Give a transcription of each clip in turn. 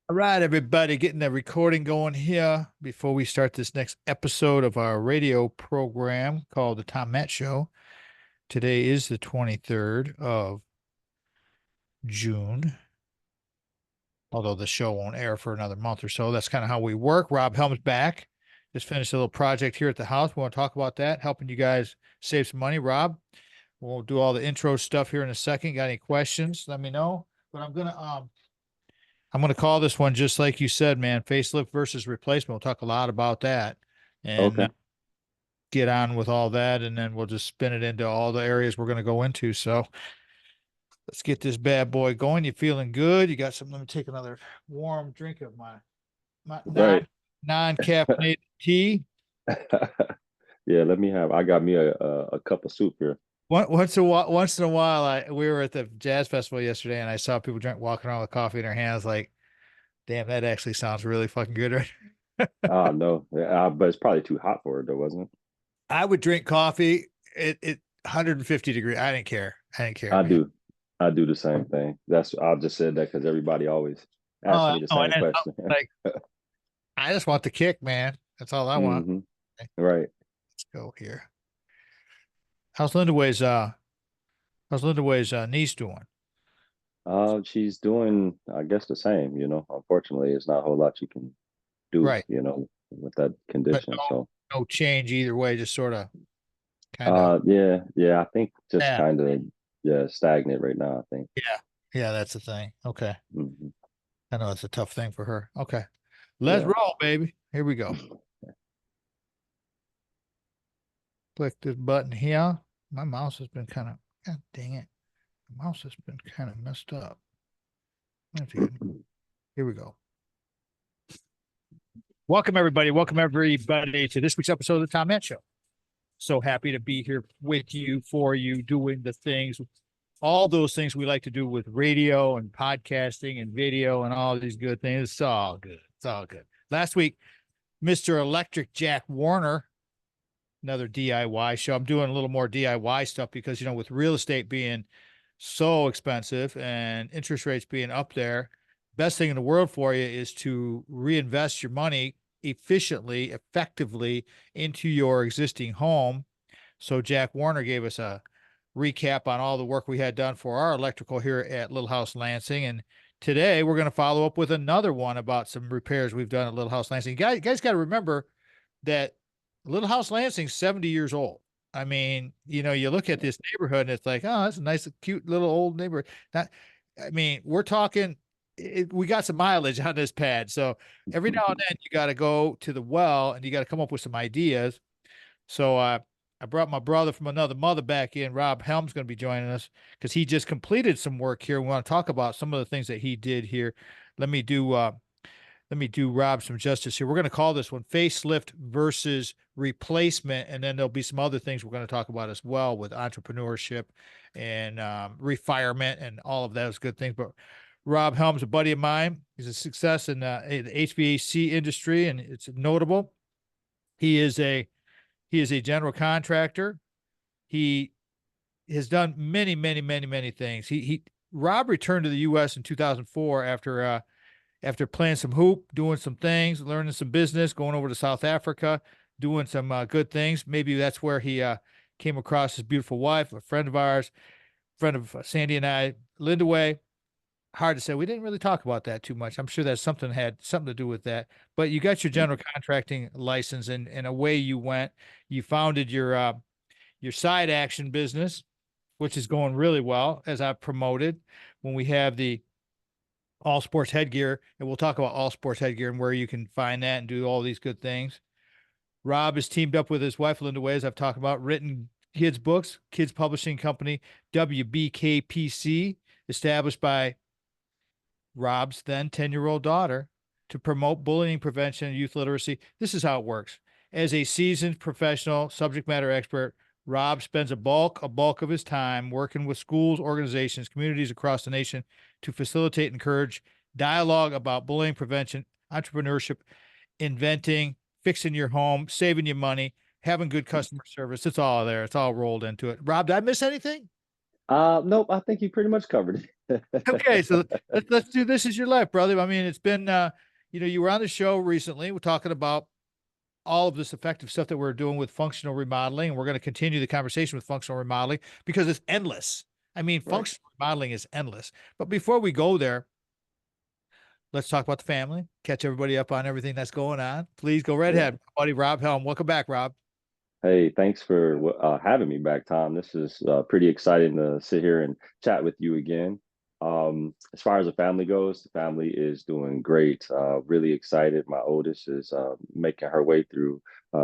All right, everybody, getting the recording going here before we start this next episode of our radio program called The Tom Matt Show. Today is the 23rd of June, although the show won't air for another month or so. That's kind of how we work. Rob Helm's back. Just finished a little project here at the house. We want to talk about that, helping you guys save some money. Rob, we'll do all the intro stuff here in a second. Got any questions? Let me know. But I'm gonna call this one just like you said, man. Facelift versus replacement. We'll talk a lot about that, and Okay. get on with all that, and then we'll just spin it into all the areas we're gonna go into. So let's get this bad boy going. You feeling good? You got something? Let me take another warm drink of my Right. non caffeinated tea. Yeah, I got me a cup of soup here. Once in a while, we were at the jazz festival yesterday, and I saw people walking around with coffee in their hands. Like, damn, that actually sounds really fucking good, right? Ah, no. Yeah, but it's probably too hot for it though, wasn't it? I would drink coffee at 150 degrees. I didn't care. I didn't care, I man. do. I do the same thing. I just said that because everybody always asks Oh, me the no, and same then question. like I just want the kick, man. That's all I want. hmm Okay, Right. let's go here. How's Linda Way's niece doing? She's doing, I guess, the same, Unfortunately, it's not a whole lot you can do, Right. with that But condition. So no change either way, just sort of kind of yeah, I think just yeah. kind of yeah, stagnant right now, I think. Yeah. Yeah, that's the thing. Okay. hmm I know it's a tough thing for her. Okay. Let's Yeah. roll, baby. Here we go. Click this button here. My mouse has been kind of, God dang it. The mouse has been kind of messed up. Here we go. Welcome, everybody. Welcome, everybody, to this week's episode of the Tom Matt Show. So happy to be here with you, for you, doing the things, all those things we like to do with radio and podcasting and video and all these good things. It's all good. It's all good. Last week, Mr. Electric Jack Warner, another DIY show. I'm doing a little more DIY stuff because, with real estate being so expensive and interest rates being up there, best thing in the world for you is to reinvest your money efficiently, effectively into your existing home. So Jack Warner gave us a recap on all the work we had done for our electrical here at LilHouseLansing. And today we're going to follow up with another one about some repairs we've done at LilHouseLansing. You guys got to remember that LilHouseLansing's 70 years old. I mean, you look at this neighborhood and it's like, oh, that's a nice, cute little old neighborhood. I mean, we're talking, we got some mileage on this pad. So every now and then you got to go to the well and you got to come up with some ideas. So I brought my brother from another mother back in. Rob Helm's going to be joining us because he just completed some work here. We want to talk about some of the things that he did here. Let me do uh, let me do Rob some justice here. We're going to call this one facelift versus replacement, and then there'll be some other things we're going to talk about as well with entrepreneurship and refirement and all of those good things. But Rob Helm's a buddy of mine. He's a success in the HVAC industry, and it's notable. He is a he is a general contractor. He has done many, many, many, many things. He Rob returned to the U.S. in 2004 after playing some hoop, doing some things, learning some business, going over to South Africa, doing some good things. Maybe that's where he came across his beautiful wife, a friend of ours, friend of Sandy and I, Linda Way. Hard to say. We didn't really talk about that too much. I'm sure that something had something to do with that. But you got your general contracting license, and away you went. You founded your side action business, which is going really well, as I've promoted. When we have the all sports headgear, and we'll talk about all sports headgear and where you can find that and do all these good things. Rob has teamed up with his wife, Linda Way, as I've talked about, written kids' books, kids publishing company, WBKPC, established by Rob's then 10-year-old daughter to promote bullying prevention and youth literacy. This is how it works. As a seasoned professional subject matter expert, Rob spends a bulk of his time working with schools, organizations, communities across the nation to facilitate and encourage dialogue about bullying prevention, entrepreneurship, inventing, fixing your home, saving you money, having good customer service. It's all there. It's all rolled into it. Rob, did I miss anything? Nope, I think you pretty much covered it. Okay, so let's do This Is Your Life, brother. I mean, it's been you were on the show recently. We're talking about all of this effective stuff that we're doing with functional remodeling, and we're going to continue the conversation with functional remodeling because it's endless. I mean, Right. functional remodeling is endless. But before we go there, let's talk about the family, catch everybody up on everything that's going on. Please go right Yeah. ahead, buddy. Rob Helm. Welcome back, Rob. Hey, thanks for having me back, Tom. This is pretty exciting to sit here and chat with you again. As far as the family goes, the family is doing great. Really excited. My oldest is making her way through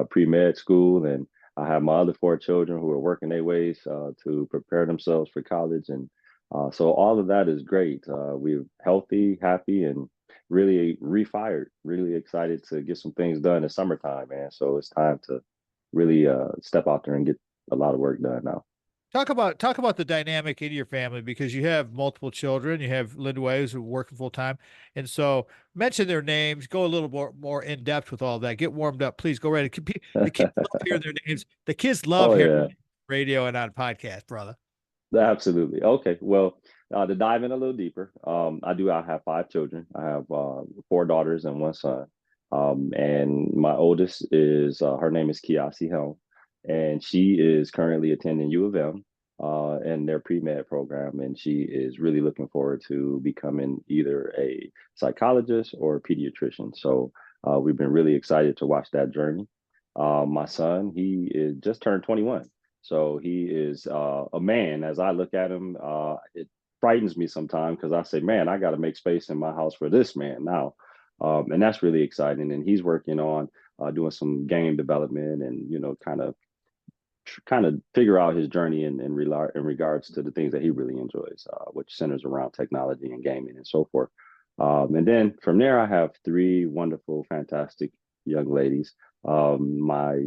pre-med school, and I have my other four children who are working their ways to prepare themselves for college. And so all of that is great. We're healthy, happy, and really refired. Really excited to get some things done in summertime, man. So it's time to really step out there and get a lot of work done now. Talk about the dynamic in your family because you have multiple children. You have Linda Waves who working full time, and so mention their names. Go a little more in depth with all that. Get warmed up, please. Go right. The kids love hearing their names. The kids love Oh hearing yeah, radio and on podcast, brother. absolutely. Okay, well, to dive in a little deeper, I have five children. I have four daughters and one son. And my oldest is her name is Kiasi Helm, and she is currently attending U of M in their pre-med program, and she is really looking forward to becoming either a psychologist or a pediatrician. So we've been really excited to watch that journey. My son, he is just turned 21. So he is a man. As I look at him, it frightens me sometimes because I say, man, I got to make space in my house for this man now. And that's really exciting. And he's working on doing some game development and, kind of figure out his journey in regards to the things that he really enjoys, which centers around technology and gaming and so forth. And then from there, I have three wonderful, fantastic young ladies. My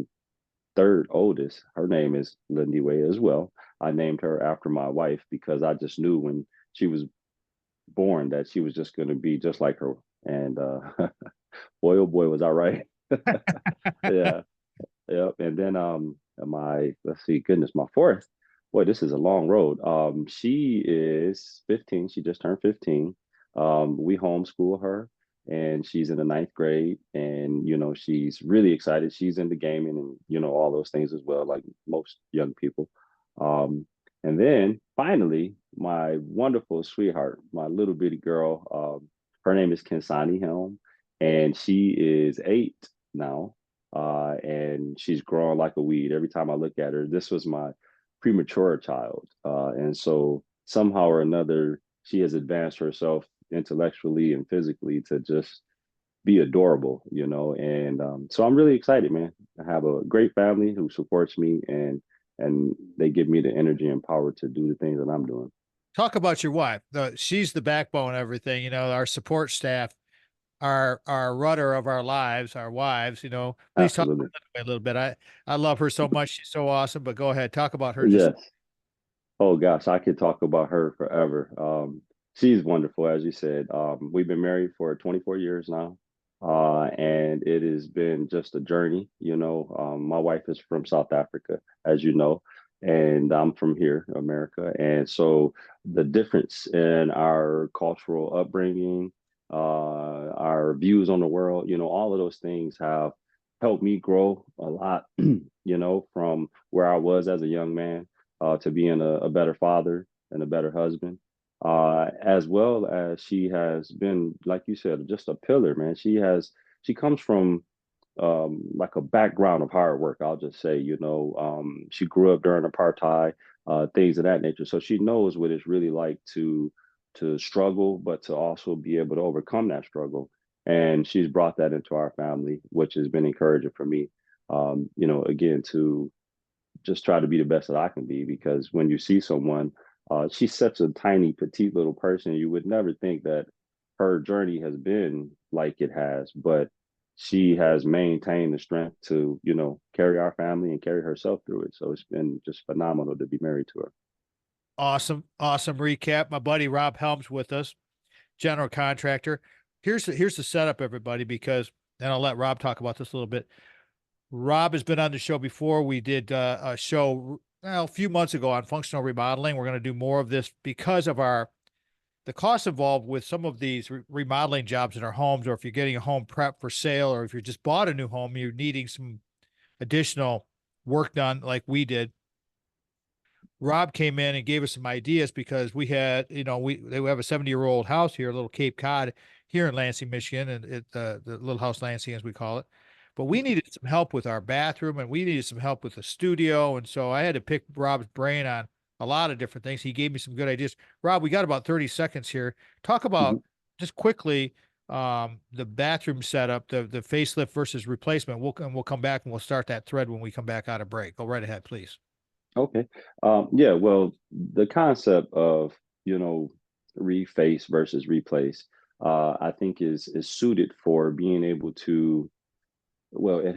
third oldest, her name is Lindy Way as well. I named her after my wife because I just knew when she was born that she was just going to be just like her. And boy, oh boy, was I right. Yeah, yep. And then my let's see, goodness, my fourth. Boy, this is a long road. She is 15. She just turned 15. We homeschool her, and she's in the ninth grade. And she's really excited. She's into gaming and all those things as well, like most young people. Um, and then finally, my wonderful sweetheart, my little bitty girl. Her name is Kensani Helm, and she is 8 now, and she's growing like a weed. Every time I look at her, this was my premature child, and so somehow or another, she has advanced herself intellectually and physically to just be adorable. And so I'm really excited, man. I have a great family who supports me, and they give me the energy and power to do the things that I'm doing. Talk about your wife. She's the backbone of everything. Our support staff, our rudder of our lives, our wives. Please talk Absolutely. about that a little bit. I love her so much. She's so awesome. But go ahead, talk about her. Just Yes. Oh gosh, I could talk about her forever. She's wonderful, as you said. We've been married for 24 years now, and it has been just a journey. My wife is from South Africa, as you know, and I'm from here, America. And so the difference in our cultural upbringing, our views on the world, all of those things have helped me grow a lot, from where I was as a young man to being a better father and a better husband, as well as she has been, like you said, just a pillar, man. She comes from like a background of hard work. I'll just say, she grew up during apartheid, things of that nature, so she knows what it's really like to struggle, but to also be able to overcome that struggle. And she's brought that into our family, which has been encouraging for me. Again, to just try to be the best that I can be, because when you see someone, she's such a tiny, petite little person, you would never think that her journey has been like it has, but she has maintained the strength to, carry our family and carry herself through it. So it's been just phenomenal to be married to her. awesome, awesome recap. My buddy Rob Helms with us, general contractor. Here's the setup, everybody, because and I'll let Rob talk about this a little bit. Rob has been on the show before. We did a show a few months ago on functional remodeling. We're going to do more of this because of our the cost involved with some of these remodeling jobs in our homes, or if you're getting a home prep for sale, or if you just bought a new home, you're needing some additional work done like we did. Rob came in and gave us some ideas because we had, we have a 70-year-old house here, a little Cape Cod here in Lansing, Michigan, and the Little House Lansing, as we call it. But we needed some help with our bathroom, and we needed some help with the studio. And so I had to pick Rob's brain on a lot of different things. He gave me some good ideas. Rob, we got about 30 seconds here. Talk about just quickly the bathroom setup, the facelift versus replacement. We'll come back and we'll start that thread when we come back out of break. Go right ahead, please. Okay. Yeah, well, the concept of, reface versus replace, I think is suited for being able to, well, it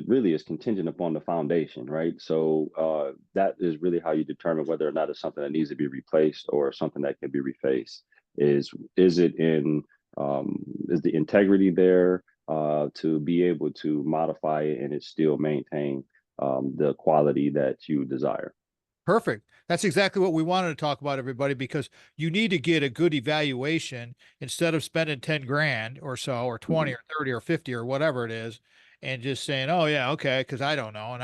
really is contingent upon the foundation, right? So that is really how you determine whether or not it's something that needs to be replaced or something that can be refaced. Is it in is the integrity there to be able to modify it and it still maintain the quality that you desire? Perfect. That's exactly what we wanted to talk about, everybody, because you need to get a good evaluation instead of spending 10 grand or so, or 20 or 30 or 50 or whatever it is, and just saying, oh yeah, okay, because I don't know.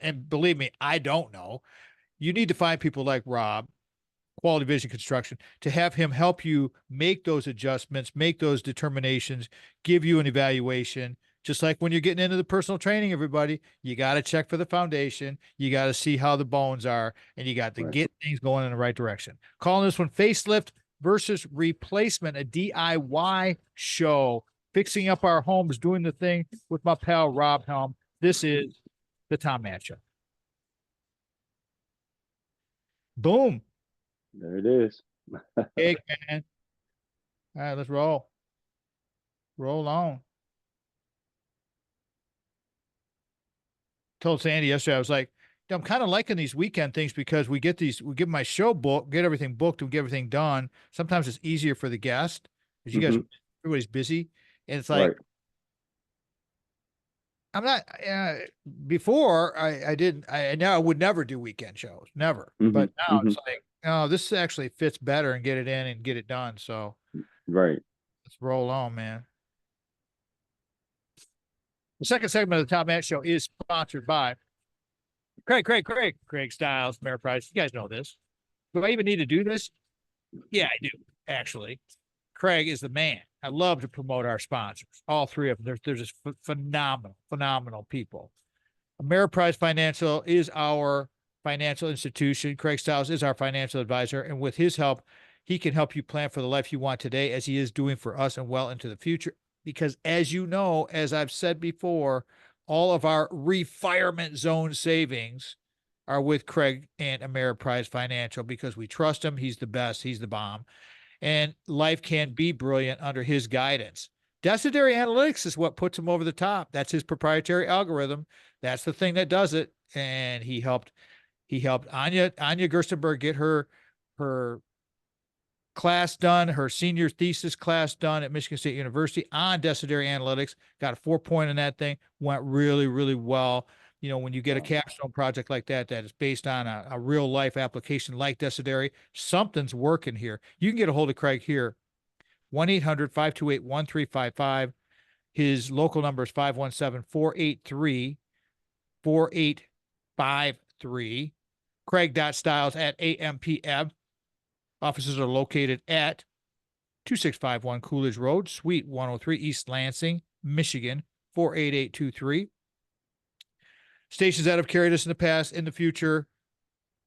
And believe me, I don't know. You need to find people like Rob, Quality Vision Construction, to have him help you make those adjustments, make those determinations, give you an evaluation. Just like when you're getting into the personal training, everybody, you got to check for the foundation. You got to see how the bones are, and you got to get things going in the right direction. Calling this one Facelift versus Replacement, a DIY show, fixing up our homes, doing the thing with my pal, Rob Helm. This is the Tom Mann Show. Boom. There it is. Hey, man. All right, let's roll. Roll on. Told Sandy yesterday, I was like, I'm kind of liking these weekend things because we get my show booked, get everything booked, and get everything done. Sometimes it's easier for the guest because you guys, everybody's busy. And it's like, I'm not, before I now I would never do weekend shows, never. But now it's like, oh, this actually fits better and get it in and get it done. So, let's roll on, man. The second segment of the Tom Mann Show is sponsored by Craig Styles, Ameriprise. You guys know this. Do I even need to do this? Yeah, I do, actually. Craig is the man. I love to promote our sponsors, all three of them. They're just phenomenal people. Ameriprise Financial is our financial institution. Craig Styles is our financial advisor. And with his help, he can help you plan for the life you want today, as he is doing for us and well into the future. Because as you know, as I've said before, all of our retirement zone savings are with Craig and Ameriprise Financial because we trust him. He's the best. He's the bomb. And life can be brilliant under his guidance. Deciduary Analytics is what puts him over the top. That's his proprietary algorithm. That's the thing that does it. And he helped Anya Gerstenberg get her class done, her senior thesis class done at Michigan State University on Deciduary Analytics. Got a 4 in that thing. Went really, really well. When you get a capstone project like that is based on a real life application like Deciduary, something's working here. You can get a hold of Craig here, 1-800-528-1355. His local number is 517-483-4853. Craig.styles@AMPM. Offices are located at 2651 Coolidge Road, Suite 103, East Lansing, Michigan, 48823. Stations that have carried us in the past, in the future.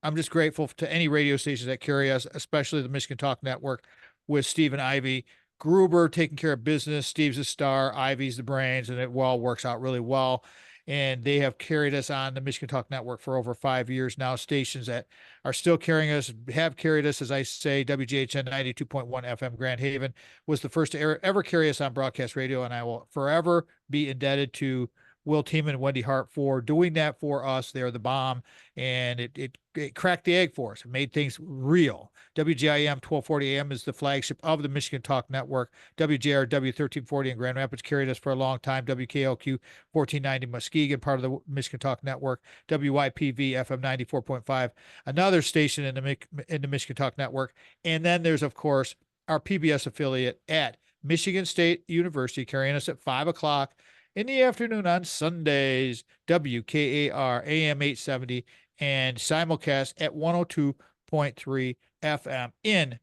I'm just grateful to any radio stations that carry us, especially the Michigan Talk Network with Steve and Ivy. Gruber taking care of business. Steve's the star, Ivy's the brains, and it all works out really well. And they have carried us on the Michigan Talk Network for over 5 years now. Stations that are still carrying us, have carried us, as I say, WGHN 92.1 FM Grand Haven was the first to ever carry us on broadcast radio, and I will forever be indebted to Will Tiemann and Wendy Hart for doing that for us. They're the bomb, and it cracked the egg for us. It made things real. WGIM 1240 AM is the flagship of the Michigan Talk Network. WJRW 1340 in Grand Rapids carried us for a long time. WKLQ 1490 Muskegon, part of the Michigan Talk Network. WYPV FM 94.5, another station in the Michigan Talk Network. And then there's, of course, our PBS affiliate at Michigan State University, carrying us at 5 o'clock in the afternoon on Sundays, WKAR AM 870, and simulcast at 102.3 FM in,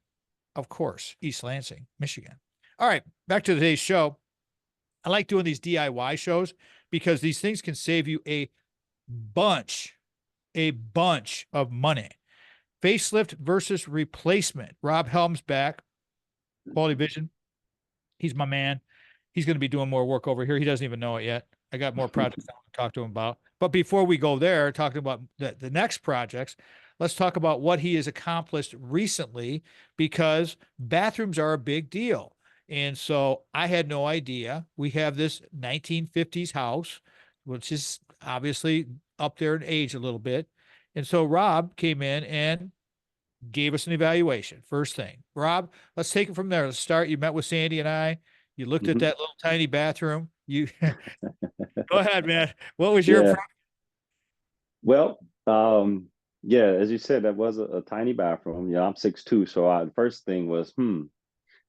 of course, East Lansing, Michigan. All right, back to today's show. I like doing these DIY shows because these things can save you a bunch of money. Facelift versus replacement. Rob Helm's back. Quality Vision. He's my man. He's going to be doing more work over here. He doesn't even know it yet. I got more projects I want to talk to him about. But before we go there, talking about the next projects, let's talk about what he has accomplished recently, because bathrooms are a big deal. And so I had no idea. We have this 1950s house, which is obviously up there in age a little bit. And so Rob came in and gave us an evaluation. First thing, Rob, let's take it from there. Let's start. You met with Sandy and I. You looked at that little tiny bathroom. You go ahead, man. What was your Yeah. Well, yeah, as you said, that was a tiny bathroom. Yeah, I'm 6'2", so the first thing was,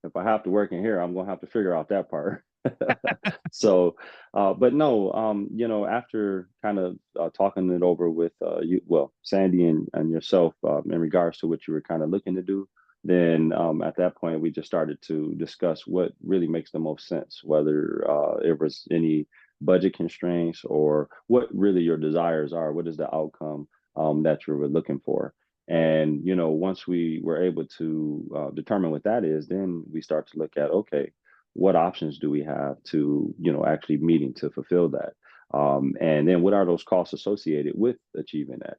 if I have to work in here, I'm gonna have to figure out that part. So, but no, after kind of talking it over with Sandy and yourself in regards to what you were kind of looking to do, then at that point we just started to discuss what really makes the most sense, whether there was any budget constraints or what really your desires are, what is the outcome that you were looking for. And once we were able to determine what that is, then we start to look at, okay, what options do we have to actually meeting to fulfill that, and then what are those costs associated with achieving that.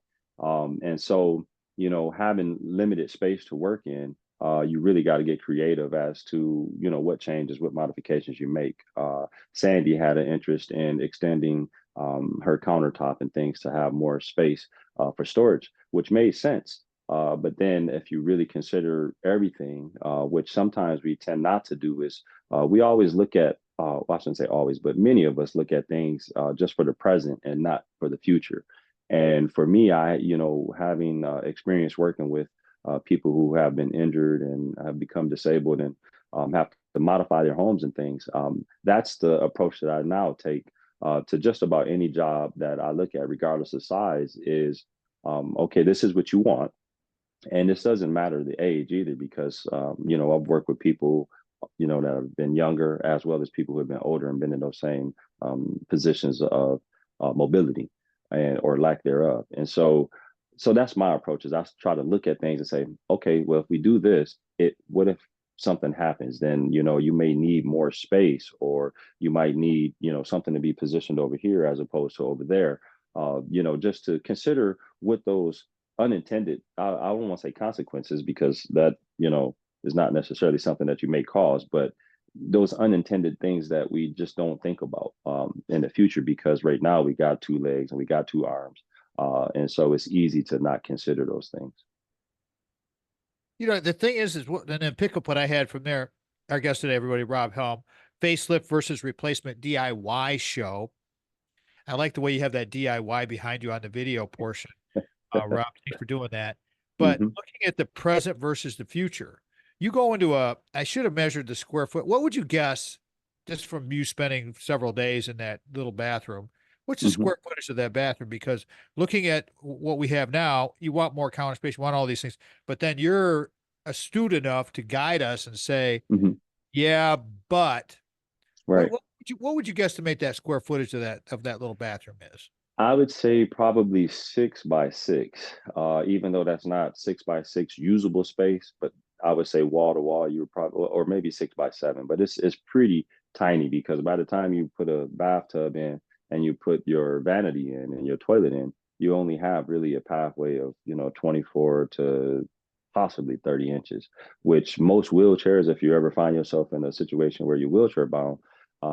And so having limited space to work in, you really got to get creative as to what changes, what modifications you make. Sandy had an interest in extending her countertop and things to have more space for storage, which made sense. But then if you really consider everything, which sometimes we tend not to do, is we always look at, well, I shouldn't say always, but many of us look at things just for the present and not for the future. And for me, having experience working with people who have been injured and have become disabled and have to modify their homes and things, that's the approach that I now take to just about any job that I look at, regardless of size, is okay, this is what you want. And this doesn't matter the age either, because I've worked with people that have been younger, as well as people who have been older and been in those same positions of mobility and or lack thereof. And so that's my approach. Is I try to look at things and say, okay, well, if we do this, what if something happens? Then you may need more space, or you might need something to be positioned over here as opposed to over there. Just to consider what those unintended, I don't want to say consequences, because that is not necessarily something that you may cause, but those unintended things that we just don't think about in the future, because right now we got two legs and we got two arms, and so it's easy to not consider those things. The thing is what, and then pick up what I had from there. Our guest today, everybody, Rob Helm, facelift versus replacement DIY show. I like the way you have that DIY behind you on the video portion. Rob, thanks for doing that. But looking at the present versus the future, you go into I should have measured the square foot. What would you guess, just from you spending several days in that little bathroom? What's the square footage of that bathroom? Because looking at what we have now, you want more counter space, you want all these things, but then you're astute enough to guide us and say, yeah, but Right. what would you guesstimate that square footage of that little bathroom is? I would say probably 6 by 6, even though that's not 6 by 6 usable space, but I would say wall to wall, you would probably, or maybe 6 by 7, but it's pretty tiny, because by the time you put a bathtub in and you put your vanity in and your toilet in, you only have really a pathway of 24 to possibly 30 inches, which most wheelchairs, if you ever find yourself in a situation where you're wheelchair bound,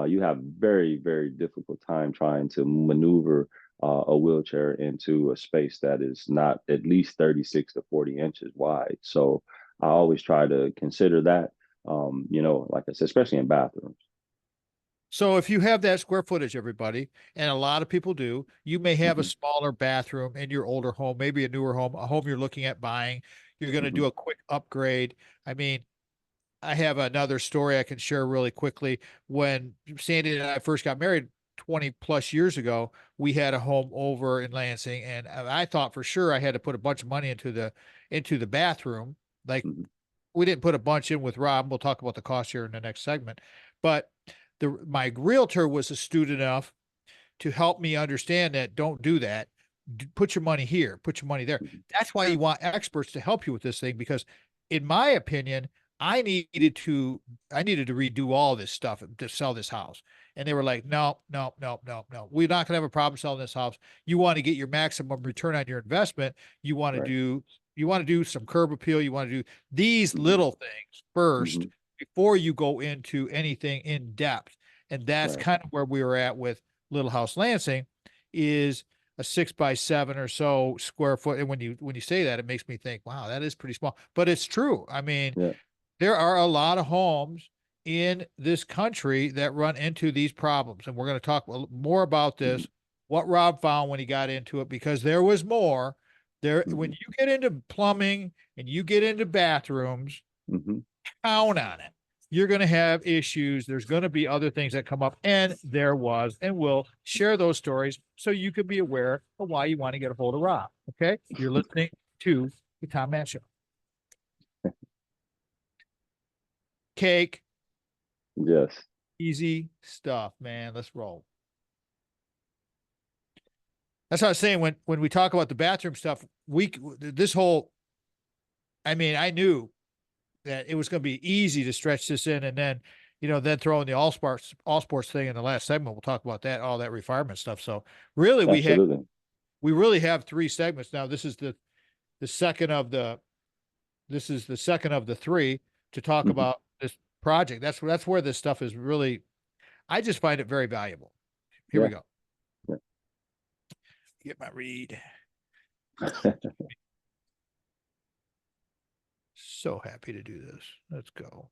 you have very, very difficult time trying to maneuver a wheelchair into a space that is not at least 36 to 40 inches wide. So I always try to consider that, like I said, especially in bathrooms. So if you have that square footage, everybody, and a lot of people do, you may have a smaller bathroom in your older home, maybe a newer home, a home you're looking at buying. You're going to do a quick upgrade. I mean, I have another story I can share really quickly. When Sandy and I first got married 20 plus years ago, we had a home over in Lansing, and I thought for sure I had to put a bunch of money into the bathroom. Like, Mhm. we didn't put a bunch in with Rob. We'll talk about the cost here in the next segment. But my realtor was astute enough to help me understand that don't do that. Put your money here, put your money there. Mhm. That's why you want experts to help you with this thing, because in my opinion, I needed to I needed to redo all this stuff to sell this house. And they were like, no, no, no, no, no. We're not going to have a problem selling this house. You want to get your maximum return on your investment. You want to Right. do you want to do some curb appeal. You want to do these Mhm. little things first Mhm. before you go into anything in depth. And that's Right. kind of where we were at with Little House Lansing, is a 6 by 7 or so square foot. And when you say that, it makes me think, wow, that is pretty small. But it's true. I mean, Yeah. there are a lot of homes in this country that run into these problems. And we're going to talk more about Mhm. this, what Rob found when he got into it, because there was more. There, when Mhm. you get into plumbing and you get into bathrooms, Mhm. count on it. You're going to have issues. There's going to be other things that come up, and there was, and we'll share those stories so you can be aware of why you want to get a hold of Rob. Okay, you're listening to the Tom Matt Show. Cake, Yes. easy stuff, man. Let's roll. That's what I was saying when we talk about the bathroom stuff. This whole, I mean, I knew that it was going to be easy to stretch this in, and then then throw in the all sports thing in the last segment. We'll talk about that, all that refinement stuff. So really, Absolutely. we really have three segments now. The second of the this is the second of the three to talk Mhm. about this project. That's where this stuff is really. I just find it very valuable. Here we Yeah. go. Get my read. Yeah. So happy to do this. Let's go.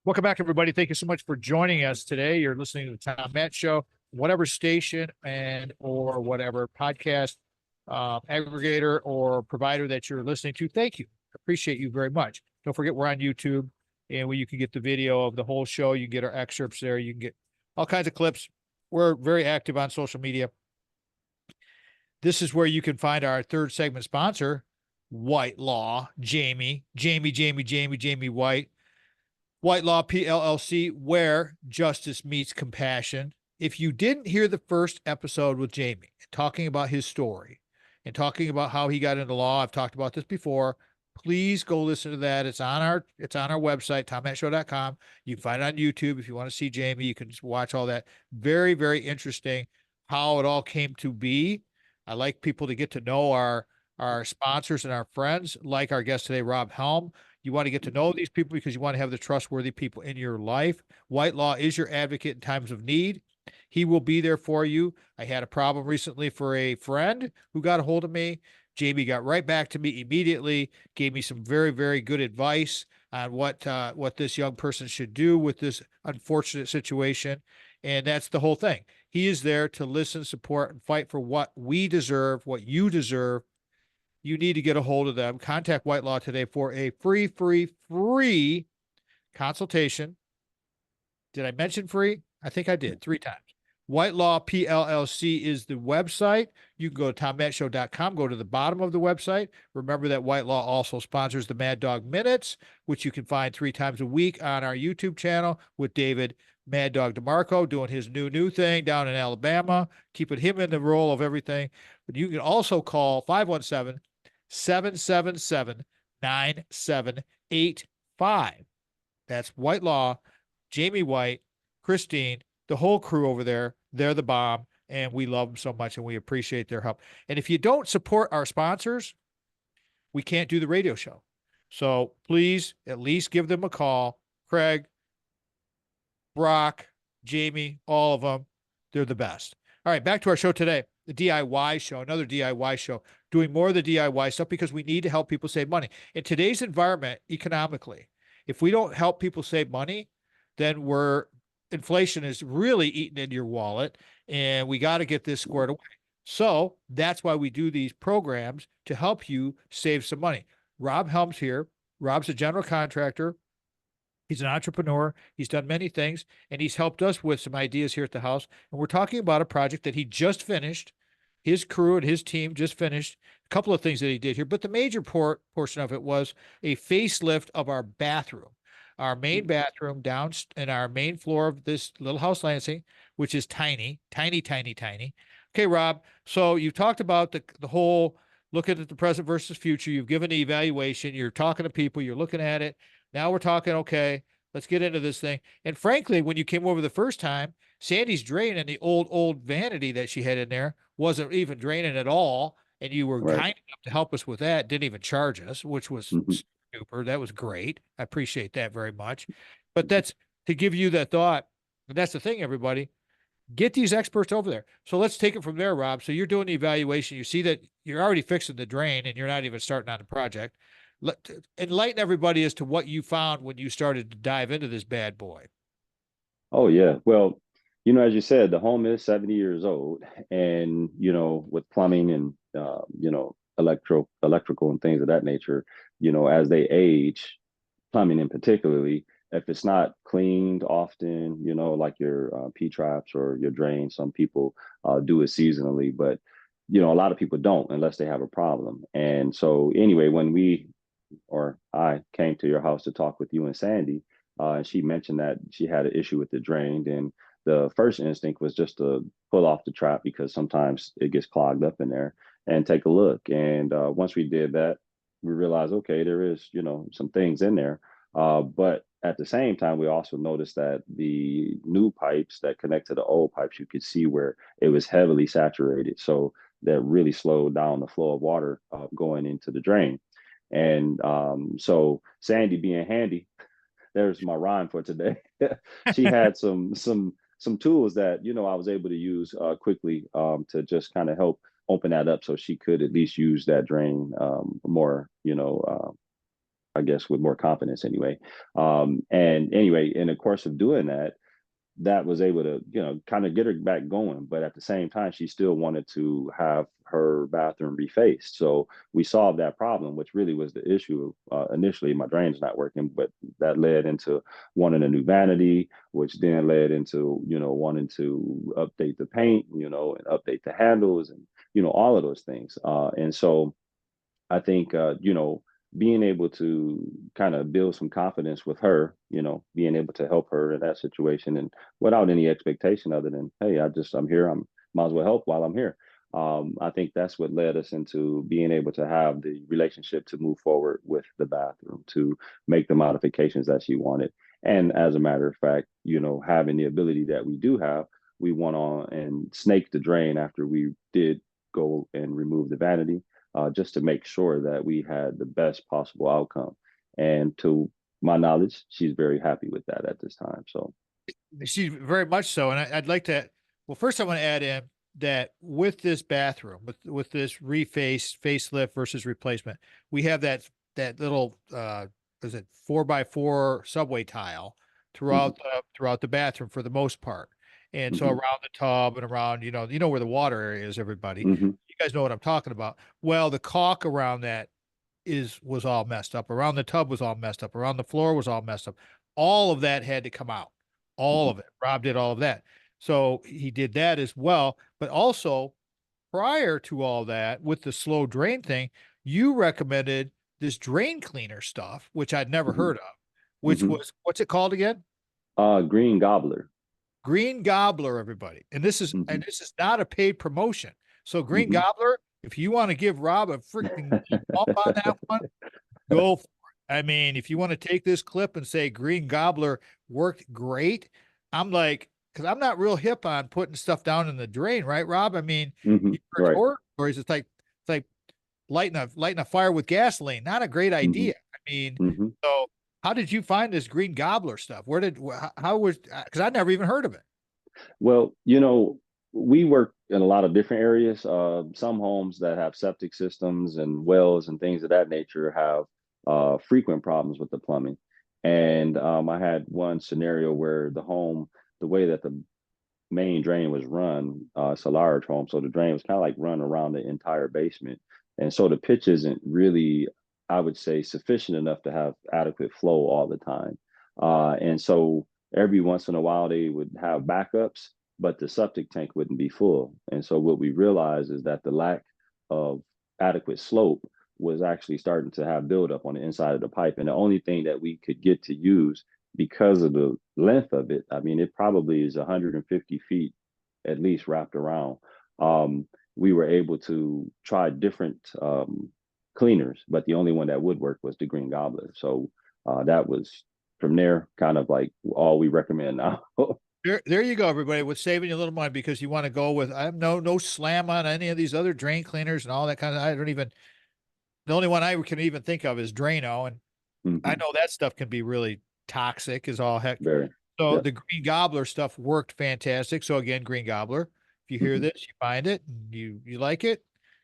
Welcome back, everybody. Thank you so much for joining us today. You're listening to the Tom Matt Show, whatever station and or whatever podcast aggregator or provider that you're listening to. Thank you. Appreciate you very much. Don't forget we're on YouTube, and where you can get the video of the whole show. You can get our excerpts there. You can get all kinds of clips. We're very active on social media. This is where you can find our third segment sponsor, White Law, Jamie White. White Law PLLC, where justice meets compassion. If you didn't hear the first episode with Jamie talking about his story and talking about how he got into law, I've talked about this before. Please go listen to that. It's on our website, tommattshow.com. You can find it on YouTube if you want to see Jamie. You can just watch all that. Very, very interesting how it all came to be. I like people to get to know our sponsors and our friends, like our guest today, Rob Helm. You want to get to know these people because you want to have the trustworthy people in your life. White Law is your advocate in times of need. He will be there for you. I had a problem recently for a friend who got a hold of me. Jamie got right back to me immediately, gave me some very, very good advice on what this young person should do with this unfortunate situation. And that's the whole thing. He is there to listen, support, and fight for what we deserve, what you deserve. You need to get a hold of them. Contact White Law today for a free consultation. Did I mention free? I think I did 3 times. White Law PLLC is the website. You can go to tommattshow.com, go to the bottom of the website. Remember that White Law also sponsors the Mad Dog Minutes, which you can find 3 times a week on our YouTube channel with David Mad Dog DeMarco doing his new thing down in Alabama, keeping him in the role of everything. But you can also call 517-777-9785. That's White Law, Jamie White, Christine, the whole crew over there. They're the bomb, and we love them so much, and we appreciate their help. And if you don't support our sponsors, we can't do the radio show. So please at least give them a call. Craig, Brock, Jamie, all of them. They're the best. All right, back to our show today. The DIY show, another DIY show, doing more of the DIY stuff because we need to help people save money. In today's environment, economically, if we don't help people save money, then inflation is really eating into your wallet, and we got to get this squared away. So that's why we do these programs to help you save some money. Rob Helm's here. Rob's a general contractor. He's an entrepreneur. He's done many things, and he's helped us with some ideas here at the house. And we're talking about a project that he just finished. His crew and his team just finished a couple of things that he did here, but the major portion of it was a facelift of our bathroom, our main bathroom down in our main floor of this little house Lansing, which is tiny, tiny, tiny, tiny. Okay, Rob. So you talked about the whole looking at the present versus future. You've given the evaluation. You're talking to people. You're looking at it. Now we're talking, okay, let's get into this thing. And frankly, when you came over the first time, Sandy's drain and the old vanity that she had in there wasn't even draining at all. And you were Right. kind enough to help us with that, didn't even charge us, which was super. That was great. I appreciate that very much. But that's to give you that thought. And that's the thing, everybody. Get these experts over there. So let's take it from there, Rob. So you're doing the evaluation. You see that you're already fixing the drain and you're not even starting on the project. Enlighten everybody as to what you found when you started to dive into this bad boy. Oh yeah. Well, as you said, the home is 70 years old, and with plumbing and electrical and things of that nature, as they age, plumbing in particularly, if it's not cleaned often, like your P-traps or your drain, some people do it seasonally, but a lot of people don't unless they have a problem. And so anyway, when I came to your house to talk with you and Sandy, and she mentioned that she had an issue with the drain, and the first instinct was just to pull off the trap because sometimes it gets clogged up in there and take a look. And once we did that, we realized, okay, there is, some things in there. But at the same time, we also noticed that the new pipes that connect to the old pipes, you could see where it was heavily saturated. So that really slowed down the flow of water going into the drain. And so Sandy being handy, there's my rhyme for today. She had some tools that I was able to use quickly to just kind of help open that up so she could at least use that drain more, I guess with more confidence anyway. And anyway, in the course of doing that, that was able to, kind of get her back going. But at the same time, she still wanted to have her bathroom refaced. So we solved that problem, which really was the issue. Initially, my drain's not working, but that led into wanting a new vanity, which then led into, wanting to update the paint, and update the handles and, all of those things. And so I think, being able to kind of build some confidence with her, being able to help her in that situation and without any expectation other than, hey, I'm here. Might as well help while I'm here. I think that's what led us into being able to have the relationship to move forward with the bathroom, to make the modifications that she wanted. And as a matter of fact, having the ability that we do have, we went on and snaked the drain after we did go and remove the vanity, just to make sure that we had the best possible outcome. And to my knowledge, she's very happy with that at this time. So she's very much so. And I'd like to, well, first I want to add in that with this bathroom, with this facelift versus replacement, we have that little is it 4x4 subway tile throughout throughout the bathroom for the most part. And so around the tub and around, where the water area is, everybody. You guys know what I'm talking about. Well, the caulk around that was all messed up. Around the tub was all messed up. Around the floor was all messed up. All of that had to come out. All of it. Rob did all of that. So he did that as well. But also prior to all that, with the slow drain thing, you recommended this drain cleaner stuff, which I'd never heard of, which was, what's it called again? Green Gobbler. Green Gobbler, everybody. And this is not a paid promotion. So Green Gobbler, if you want to give Rob a freaking bump on that one, go for it. I mean, if you want to take this clip and say Green Gobbler worked great, I'm like, because I'm not real hip on putting stuff down in the drain, right, Rob? I mean, you heard right. horror stories. It's like lighting a fire with gasoline. Not a great idea. I mean, so how did you find this Green Gobbler stuff? How was, because I'd never even heard of it. Well, we work in a lot of different areas. Some homes that have septic systems and wells and things of that nature have frequent problems with the plumbing. And I had one scenario where the way that the main drain was run, it's a large home, so the drain was kind of like run around the entire basement. And so the pitch isn't really I would say, sufficient enough to have adequate flow all the time. And so every once in a while they would have backups, but the septic tank wouldn't be full. And so what we realized is that the lack of adequate slope was actually starting to have buildup on the inside of the pipe. And the only thing that we could get to use, because of the length of it, I mean, it probably is 150 feet at least wrapped around. We were able to try different cleaners, but the only one that would work was the Green Gobbler. So that was from there kind of like all we recommend now. There you go, everybody, with saving you a little money, because you want to go with, I have no slam on any of these other drain cleaners and all that kind of, I don't even, the only one I can even think of is Drano. And I know that stuff can be really toxic as all heck. Very. So Yep. the Green Gobbler stuff worked fantastic. So again, Green Gobbler, if you hear this, you find it and you like it,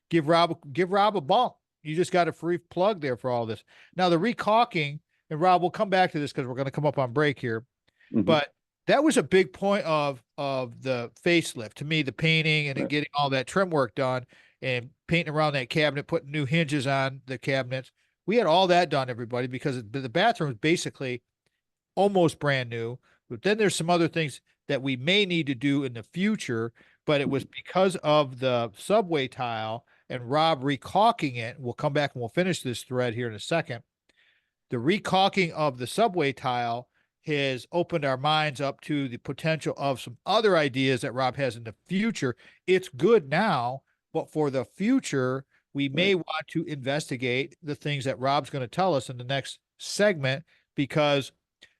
give Rob a bump. You just got a free plug there for all this. Now the recaulking, and Rob, we'll come back to this because we're going to come up on break here, but that was a big point of the facelift to me, the painting and getting all that trim work done and painting around that cabinet, putting new hinges on the cabinets. We had all that done, everybody, because the bathroom is basically almost brand new. But then there's some other things that we may need to do in the future, but it was because of the subway tile and Rob recaulking it. We'll come back and we'll finish this thread here in a second. The recaulking of the subway tile has opened our minds up to the potential of some other ideas that Rob has in the future. It's good now, but for the future, we may want to investigate the things that Rob's going to tell us in the next segment, because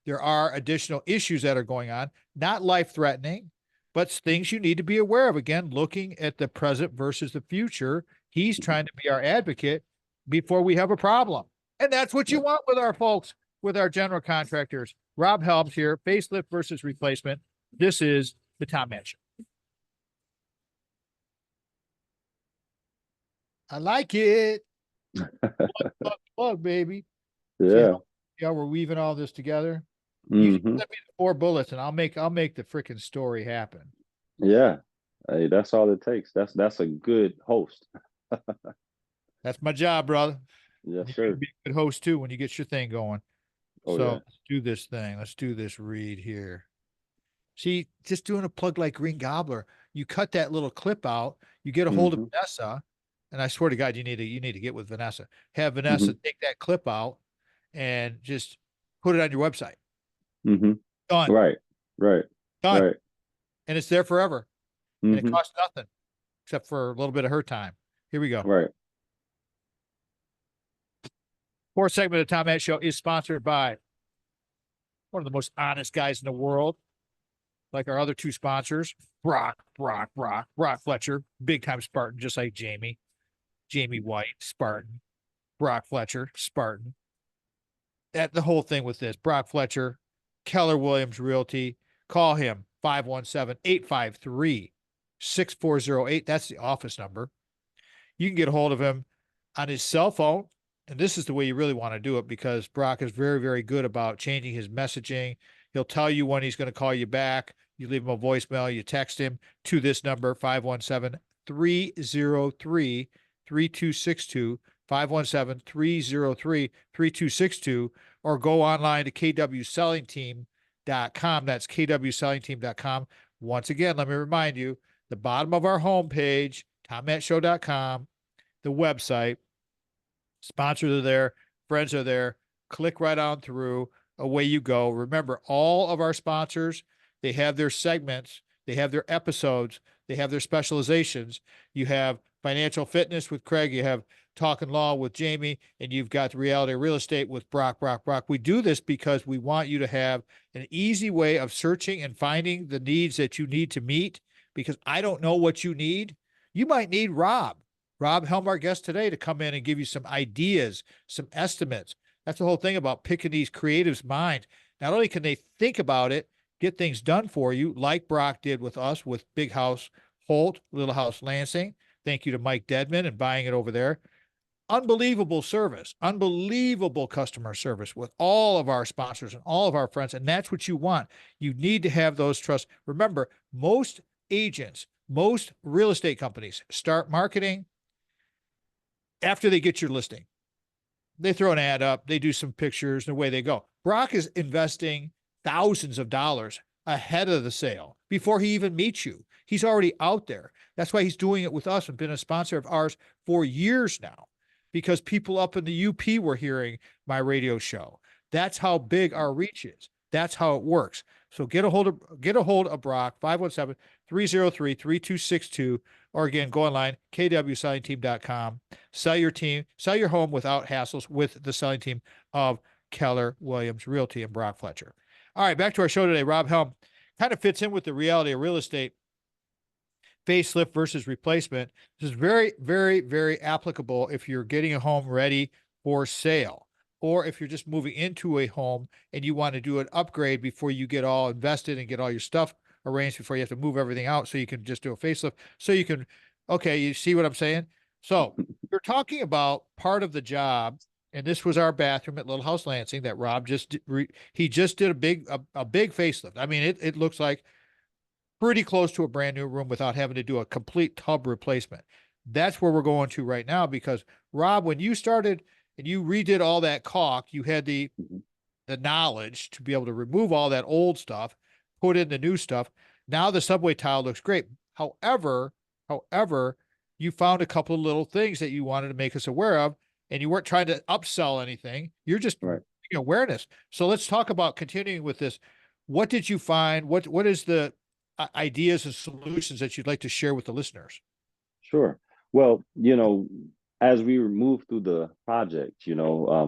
there are additional issues that are going on, not life-threatening, but things you need to be aware of. Again, looking at the present versus the future. He's trying to be our advocate before we have a problem. And that's what you want with our folks, with our general contractors. Rob Helms here, facelift versus replacement. This is the Tom Match Show. I like it. Plug, baby. Yeah. Yeah, we're weaving all this together. You send me the 4 bullets and I'll make the freaking story happen. Yeah. Hey, that's all it takes. That's a good host. That's my job, brother. Yes, You're sir. gonna be a good host too when you get your thing going. Oh, So yeah. let's do this thing. Let's do this read here. See, just doing a plug like Green Gobbler, you cut that little clip out, you get a hold of Vanessa, and I swear to God, you need to get with Vanessa. Have Vanessa take that clip out and just put it on your website. Done. Right. Done. Right. And it's there forever. And it costs nothing except for a little bit of her time. Here we go. Right. Fourth segment of the Tom Matt Show is sponsored by one of the most honest guys in the world, like our other two sponsors, Brock Fletcher, big time Spartan, just like Jamie White, Spartan, Brock Fletcher, Spartan. That the whole thing with this, Brock Fletcher, Keller Williams Realty, call him 517-853-6408. That's the office number. You can get a hold of him on his cell phone. And this is the way you really want to do it, because Brock is very, very good about changing his messaging. He'll tell you when he's going to call you back. You leave him a voicemail, you text him to this number, 517-303-3262, 517-303-3262, or go online to kwsellingteam.com. That's kwsellingteam.com. Once again, let me remind you, the bottom of our homepage, tommattshow.com, the website, sponsors are there, friends are there. Click right on through. Away you go. Remember, all of our sponsors, they have their segments, they have their episodes, they have their specializations. You have financial fitness with Craig, you have talking law with Jamie, and you've got reality real estate with Brock. We do this because we want you to have an easy way of searching and finding the needs that you need to meet, because I don't know what you need. You might need Rob Helm, our guest today, to come in and give you some ideas, some estimates. That's the whole thing about picking these creatives' minds. Not only can they think about it, get things done for you, like Brock did with us with Big House Holt, LilHouseLansing. Thank you to Mike Dedman and buying it over there. Unbelievable service, unbelievable customer service with all of our sponsors and all of our friends. And that's what you want. You need to have those trusts. Remember, most agents, most real estate companies start marketing after they get your listing. they throw an ad up, they do some pictures, and away they go. Brock is investing thousands of dollars ahead of the sale before he even meets you. He's already out there. That's why he's doing it with us and been a sponsor of ours for years now, because people up in the UP were hearing my radio show. That's how big our reach is. That's how it works. So get a hold of Brock, 517-303-3262, or again, go online, kwsellingteam.com. Sell your home without hassles with the selling team of Keller Williams Realty and Brock Fletcher. All right, back to our show today. Rob Helm kind of fits in with the reality of real estate. Facelift versus replacement. This is very, very, very applicable if you're getting a home ready for sale, or if you're just moving into a home and you want to do an upgrade before you get all invested and get all your stuff arranged before you have to move everything out, so you can just do a facelift. So you can, okay, you see what I'm saying? So we're talking about part of the job, and this was our bathroom at LilHouseLansing that Rob he just did a big facelift. I mean, it looks like pretty close to a brand new room without having to do a complete tub replacement. That's where we're going to right now, because Rob, when you started and you redid all that caulk, you had the knowledge to be able to remove all that old stuff, put in the new stuff. Now the subway tile looks great. However, you found a couple of little things that you wanted to make us aware of, and you weren't trying to upsell anything. You're just awareness. So let's talk about continuing with this. What did you find? What is the ideas and solutions that you'd like to share with the listeners? Sure. Well, as we move through the project,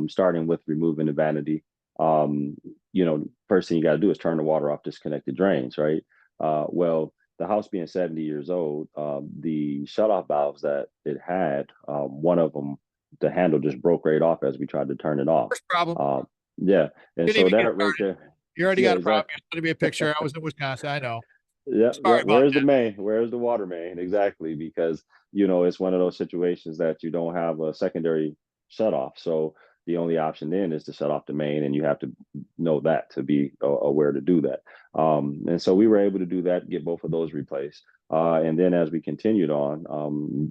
starting with removing the vanity, first thing you got to do is turn the water off disconnected drains, right? Well, the house being 70 years old, the shutoff valves that it had, one of them, the handle just broke right off as we tried to turn it off. First problem. Yeah. And Didn't so that right there. You already got a problem. You sent me a picture. I was in Wisconsin. I know. Yeah. Where's the main? Where's the water main? Exactly. Because, it's one of those situations that you don't have a secondary shut off. So the only option then is to shut off the main, and you have to know that to be aware to do that. And so we were able to do that, get both of those replaced. And then as we continued on,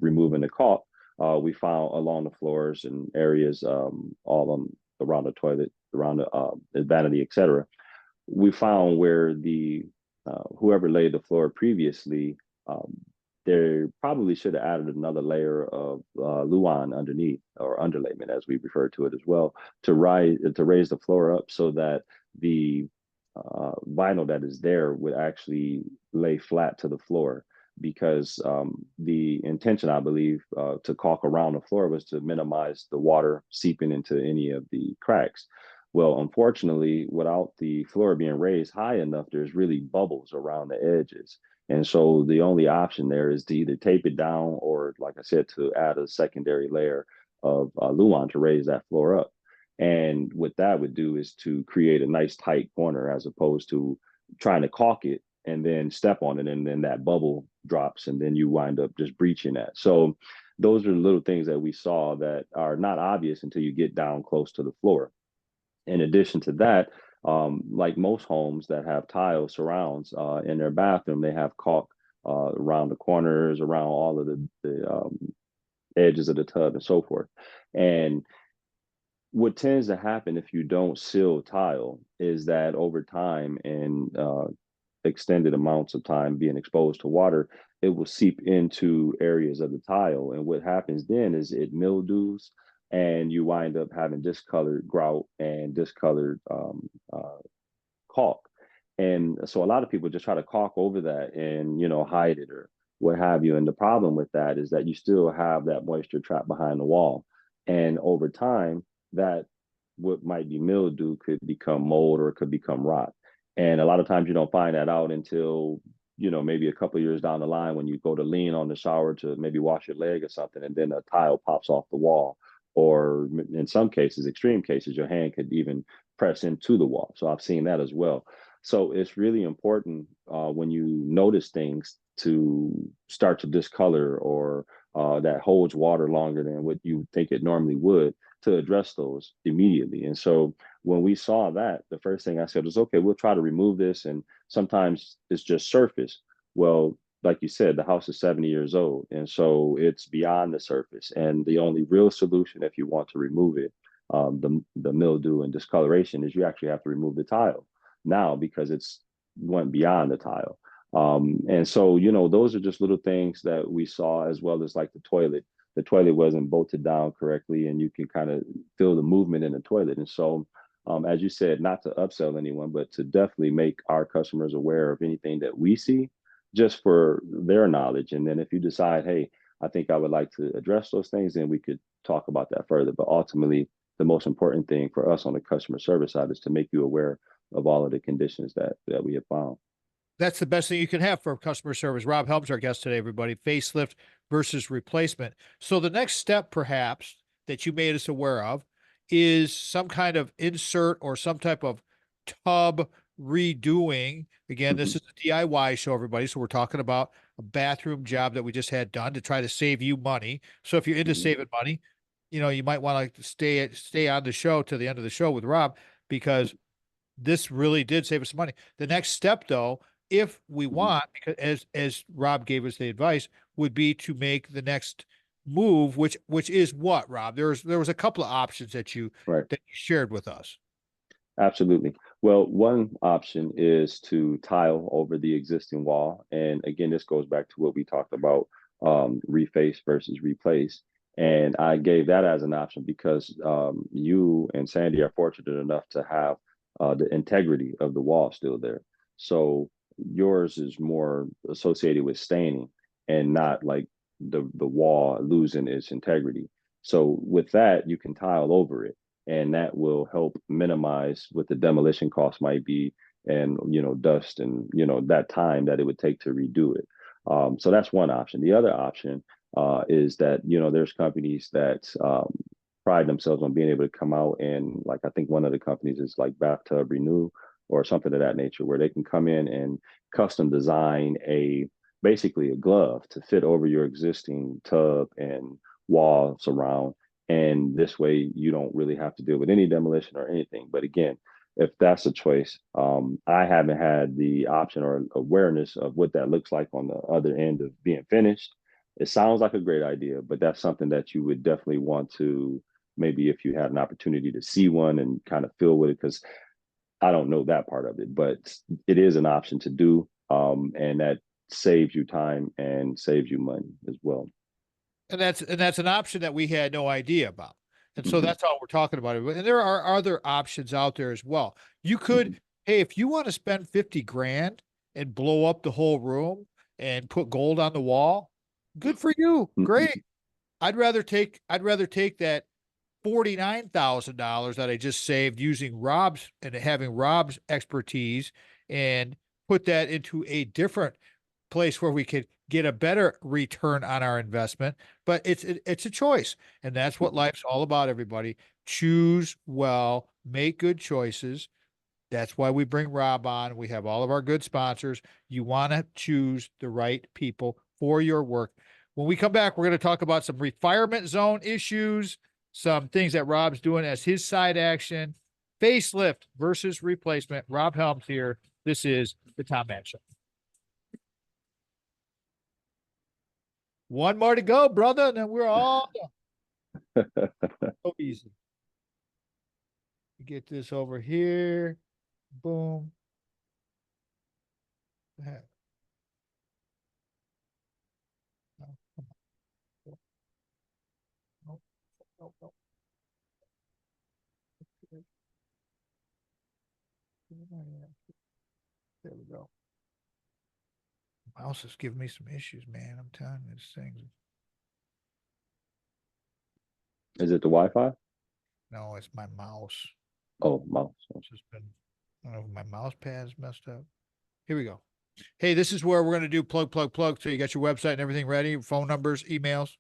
removing the caulk, we found along the floors and areas, all around the toilet, around the vanity, etc. We found where whoever laid the floor previously, they probably should have added another layer of luan underneath, or underlayment as we refer to it as well, to raise the floor up so that the vinyl that is there would actually lay flat to the floor. Because the intention, I believe, to caulk around the floor was to minimize the water seeping into any of the cracks. Well, unfortunately, without the floor being raised high enough, there's really bubbles around the edges. And so the only option there is to either tape it down, or, like I said, to add a secondary layer of luan to raise that floor up. And what that would do is to create a nice tight corner, as opposed to trying to caulk it and then step on it, and then that bubble drops, and then you wind up just breaching that. So those are the little things that we saw that are not obvious until you get down close to the floor. In addition to that, like most homes that have tile surrounds in their bathroom, they have caulk around the corners, around all of the edges of the tub, and so forth. And what tends to happen if you don't seal tile is that over time, and extended amounts of time being exposed to water, it will seep into areas of the tile. And what happens then is it mildews, and you wind up having discolored grout and discolored caulk. And so a lot of people just try to caulk over that and, hide it or what have you. And the problem with that is that you still have that moisture trapped behind the wall. And over time, that what might be mildew could become mold, or it could become rot. And a lot of times you don't find that out until, maybe a couple of years down the line, when you go to lean on the shower to maybe wash your leg or something, and then a tile pops off the wall. Or in some cases, extreme cases, your hand could even press into the wall. So I've seen that as well. So it's really important when you notice things to start to discolor, or that holds water longer than what you think it normally would, to address those immediately. And so when we saw that, the first thing I said was, okay, we'll try to remove this. And sometimes it's just surface. Well, like you said, the house is 70 years old. And so it's beyond the surface. And the only real solution, if you want to remove it, the mildew and discoloration is you actually have to remove the tile now because it's went beyond the tile. And so, you know, those are just little things that we saw, as well as like the toilet. The toilet wasn't bolted down correctly, and you can kind of feel the movement in the toilet. And so, as you said, not to upsell anyone, but to definitely make our customers aware of anything that we see just for their knowledge. And then if you decide, hey, I think I would like to address those things, then we could talk about that further. But ultimately, the most important thing for us on the customer service side is to make you aware of all of the conditions that we have found. That's the best thing you can have for customer service. Rob Helm's our guest today, everybody. Facelift versus replacement. So the next step, perhaps, that you made us aware of is some kind of insert or some type of tub redoing. Again, this is a DIY show, everybody. So we're talking about a bathroom job that we just had done to try to save you money. So if you're into saving money, you know, you might want to stay on the show to the end of the show with Rob, because this really did save us some money. The next step, though, if we want, because as Rob gave us the advice, would be to make the next move, which is what, Rob? There was a couple of options that you shared with us. Absolutely. Well, one option is to tile over the existing wall. And again, this goes back to what we talked about, reface versus replace. And I gave that as an option because you and Sandy are fortunate enough to have the integrity of the wall still there. So yours is more associated with staining and not like the wall losing its integrity. So with that, you can tile over it, and that will help minimize what the demolition cost might be, and you know, dust and you know that time that it would take to redo it. So that's one option. The other option is that you know there's companies that pride themselves on being able to come out and, like, I think one of the companies is like Bathtub Renew or something of that nature, where they can come in and custom design basically a glove to fit over your existing tub and wall surround. And this way you don't really have to deal with any demolition or anything. But again, if that's a choice, I haven't had the option or awareness of what that looks like on the other end of being finished. It sounds like a great idea, but that's something that you would definitely want to, maybe if you had an opportunity to see one and kind of feel with it, because I don't know that part of it, but it is an option to do. And that saves you time and saves you money as well. And that's an option that we had no idea about. And so that's all we're talking about. And there are other options out there as well. You could, hey, if you want to spend 50 grand and blow up the whole room and put gold on the wall, good for you. Great. I'd rather take that $49,000 that I just saved using Rob's and having Rob's expertise and put that into a different place where we could get a better return on our investment. But it's a choice, and that's what life's all about, everybody. Choose well, make good choices. That's why we bring Rob on. We have all of our good sponsors. You want to choose the right people for your work. When we come back, we're going to talk about some refinement zone issues, some things that Rob's doing as his side action, facelift versus replacement. Rob Helms here. This is the Tom Matt Show. One more to go, brother, and then we're all done. So easy. Get this over here. Boom. No, no. There we go. Mouse is giving me some issues, man. I'm telling you, this thing. Is it the Wi-Fi? No, it's my mouse. Oh, mouse. It's just been, I don't know if my mouse pad's messed up. Here we go. Hey, this is where we're going to do plug. So you got your website and everything ready, phone numbers, emails.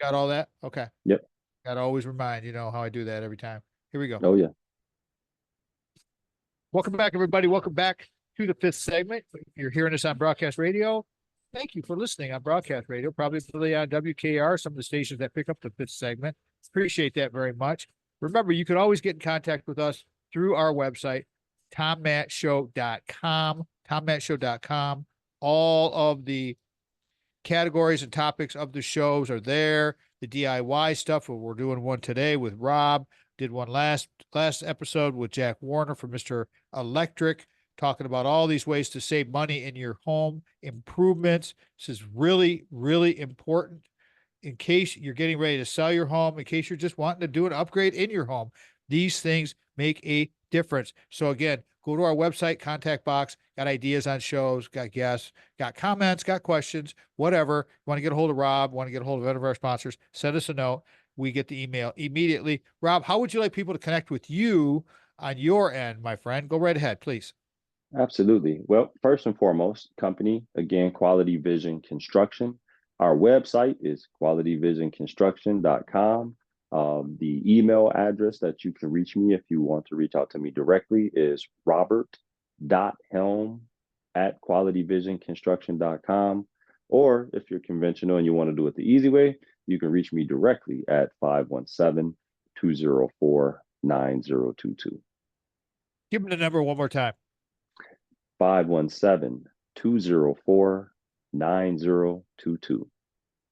Got all that? Okay. Yep. Got to always remind, you know how I do that every time. Here we go. Oh, yeah. Welcome back, everybody. Welcome back to the fifth segment. If you're hearing us on broadcast radio, thank you for listening on broadcast radio, probably on WKR, some of the stations that pick up the fifth segment. Appreciate that very much. Remember, you can always get in contact with us through our website, tommattshow.com, tommattshow.com. All of the categories and topics of the shows are there. the DIY stuff. We're doing one today with Rob. Did one last episode with Jack Warner from Mr. Electric, talking about all these ways to save money in your home improvements. This is really, really important in case you're getting ready to sell your home, in case you're just wanting to do an upgrade in your home. These things make a difference. So again, go to our website, contact box, got ideas on shows, got guests, got comments, got questions, whatever. Want to get a hold of Rob, want to get a hold of any of our sponsors, send us a note. We get the email immediately. Rob, how would you like people to connect with you on your end, my friend? Go right ahead, please. Absolutely. Well, first and foremost, company, again, Quality Vision Construction. Our website is qualityvisionconstruction.com. The email address that you can reach me if you want to reach out to me directly is robert.helm@qualityvisionconstruction.com. Or if you're conventional and you want to do it the easy way, you can reach me directly at 517-204-9022. Give me the number one more time. 517-204-9022.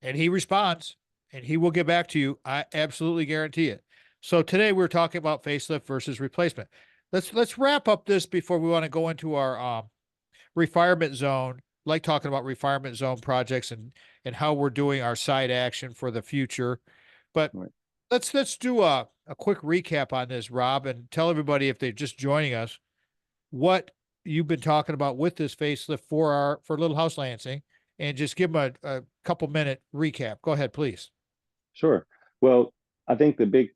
And he responds and he will get back to you. I absolutely guarantee it. So today we're talking about facelift versus replacement. Let's wrap up this before we want to go into our refinement zone. Like talking about refinement zone projects and how we're doing our side action for the future. But Right. let's do a quick recap on this, Rob, and tell everybody if they're just joining us what you've been talking about with this facelift for LilHouseLansing, and just give them a couple minute recap. Go ahead, please. Sure. Well, I think the big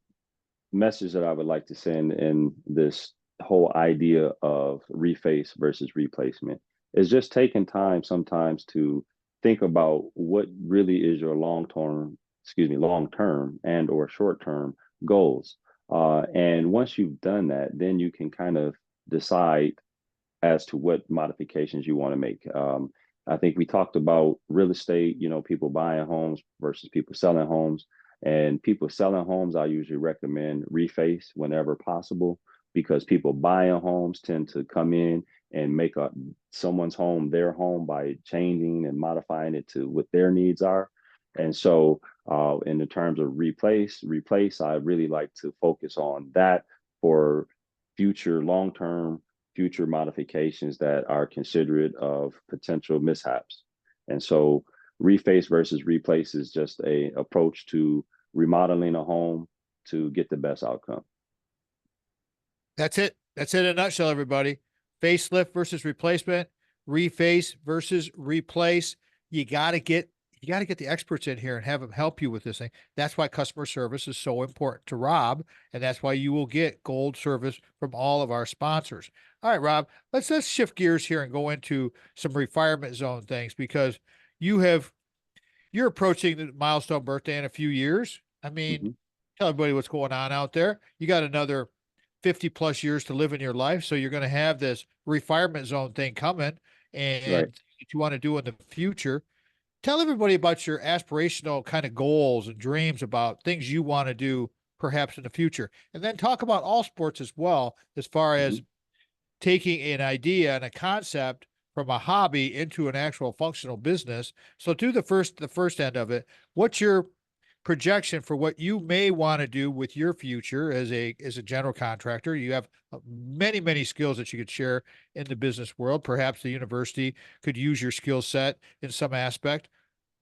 message that I would like to send in this whole idea of reface versus replacement is just taking time sometimes to think about what really is your long-term and or short-term goals. And once you've done that, then you can kind of decide as to what modifications you want to make. I think we talked about real estate, people buying homes versus people selling homes. And people selling homes, I usually recommend reface whenever possible, because people buying homes tend to come in and make someone's home their home by changing and modifying it to what their needs are. And so in the terms of replace, I really like to focus on that for long-term future modifications that are considerate of potential mishaps. And so reface versus replace is just a approach to remodeling a home to get the best outcome. That's it. That's it in a nutshell, everybody. Facelift versus replacement, reface versus replace. You got to get the experts in here and have them help you with this thing. That's why customer service is so important to Rob, and that's why you will get gold service from all of our sponsors. All right, Rob, let's shift gears here and go into some refinement zone things, because you're approaching the milestone birthday in a few years. I mean, tell everybody what's going on out there. You got another 50 plus years to live in your life. So you're going to have this refinement zone thing coming, and Right. what you want to do in the future. Tell everybody about your aspirational kind of goals and dreams about things you want to do perhaps in the future. And then talk about all sports as well, as far as taking an idea and a concept from a hobby into an actual functional business. So do the first end of it. What's your projection for what you may want to do with your future as a general contractor? You have many skills that you could share in the business world. Perhaps the university could use your skill set in some aspect.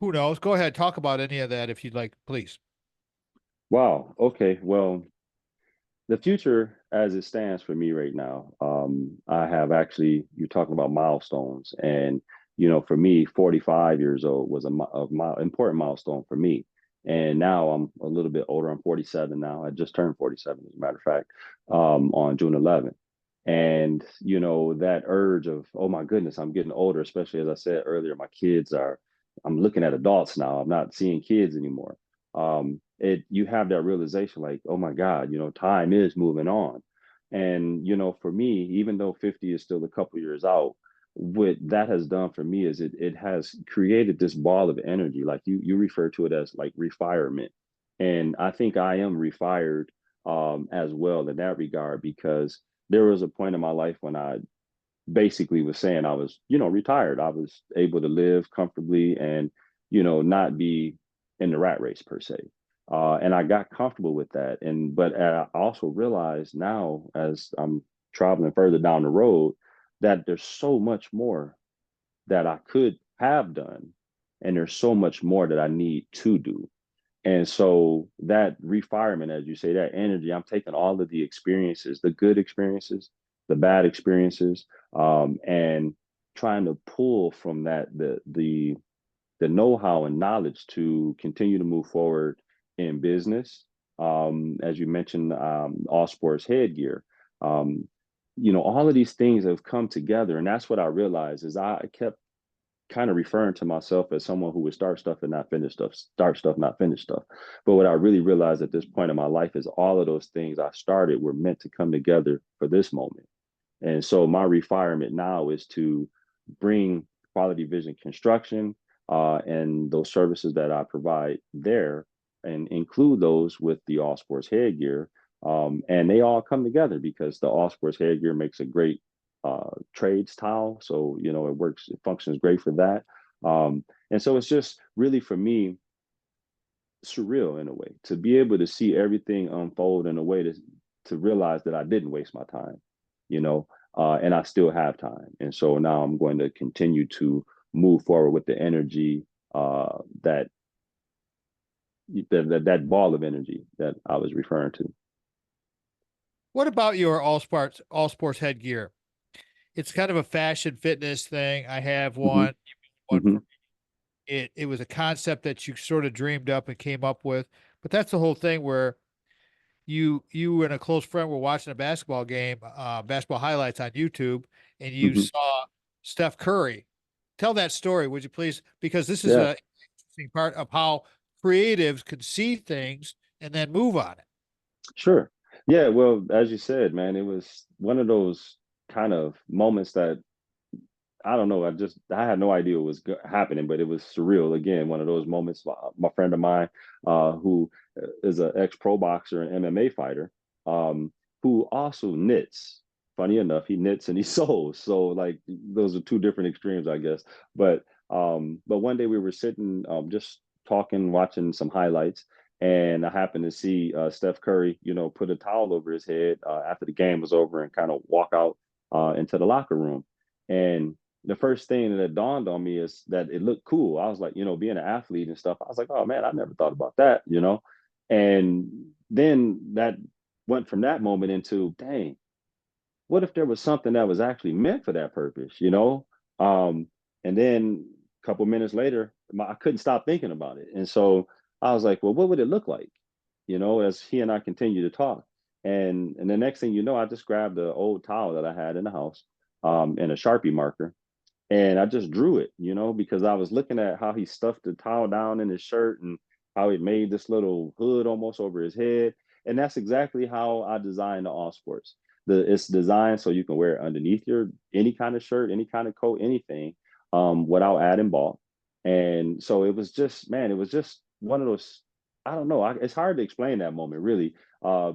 Who knows? Go ahead, talk about any of that if you'd like, please. Wow. Okay. Well, the future as it stands for me right now, I have actually, you're talking about milestones. And, for me, 45 years old was important milestone for me. And now I'm a little bit older. I'm 47 now. I just turned 47, as a matter of fact, on June 11th. And, that urge of, oh my goodness, I'm getting older, especially as I said earlier, I'm looking at adults now. I'm not seeing kids anymore. You have that realization like, oh my God, time is moving on. And, for me, even though 50 is still a couple years out, what that has done for me is it has created this ball of energy. Like you refer to it as like refirement. And I think I am refired as well in that regard, because there was a point in my life when I basically was saying I was, retired. I was able to live comfortably and, not be in the rat race per se. And I got comfortable with that. But I also realized now, as I'm traveling further down the road, that there's so much more that I could have done, and there's so much more that I need to do. And so that refirement, as you say, that energy, I'm taking all of the experiences, the good experiences, the bad experiences, and trying to pull from that the know-how and knowledge to continue to move forward in business. As you mentioned, all sports headgear. Um, all of these things have come together, and that's what I realized is I kept kind of referring to myself as someone who would start stuff and not finish stuff, start stuff, not finish stuff. But what I really realized at this point in my life is all of those things I started were meant to come together for this moment. And so my requirement now is to bring quality vision construction and those services that I provide there and include those with the all sports headgear. And they all come together because the all sports headgear makes a great trades towel. So, it works, it functions great for that. And so it's just really for me surreal in a way to be able to see everything unfold in a way to realize that I didn't waste my time, and I still have time. And so now I'm going to continue to move forward with the energy that that ball of energy that I was referring to. What about your all sports headgear? It's kind of a fashion fitness thing. I have Mm-hmm. one Mm-hmm. for it was a concept that you sort of dreamed up and came up with. But that's the whole thing where you and a close friend were watching a basketball game, basketball highlights on YouTube, and you Mm-hmm. saw Steph Curry. Tell that story, would you please? Because this is Yeah, a interesting part of how creatives can see things and then move on it. sure. Yeah, well, as you said, man, it was one of those kind of moments that I don't know. I had no idea what was happening, but it was surreal. Again, one of those moments. My friend of mine, who is an ex pro boxer and MMA fighter, who also knits. Funny enough, he knits and he sews. So like those are two different extremes, I guess. But one day we were sitting, just talking, watching some highlights, and I happened to see Steph Curry, put a towel over his head after the game was over and kind of walk out into the locker room. And the first thing that dawned on me is that it looked cool. I was like, being an athlete and stuff, I was like, oh man, I never thought about that. And then that went from that moment into, dang, what if there was something that was actually meant for that purpose? And then a couple minutes later, I couldn't stop thinking about it. And so I was like, well, what would it look like? As he and I continue to talk. And the next thing you know, I just grabbed the old towel that I had in the house and a Sharpie marker, and I just drew it, because I was looking at how he stuffed the towel down in his shirt and how it made this little hood almost over his head. And that's exactly how I designed the all sports. It's designed so you can wear it underneath your any kind of shirt, any kind of coat, anything, without adding bulk. And so it was just, man, it was just one of those. I don't know. It's hard to explain that moment, really,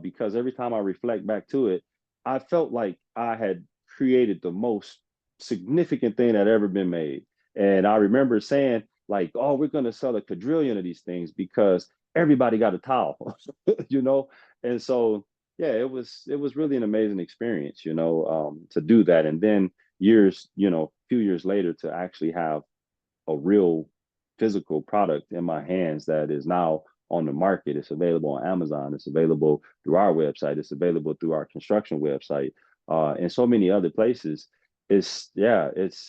because every time I reflect back to it, I felt like I had created the most significant thing that ever been made. And I remember saying, like, oh, we're going to sell a quadrillion of these things because everybody got a towel, you know? And so, yeah, it was really an amazing experience, to do that. And then few years later to actually have a real physical product in my hands that is now on the market. It's available on Amazon. It's available through our website. It's available through our construction website, and so many other places. It's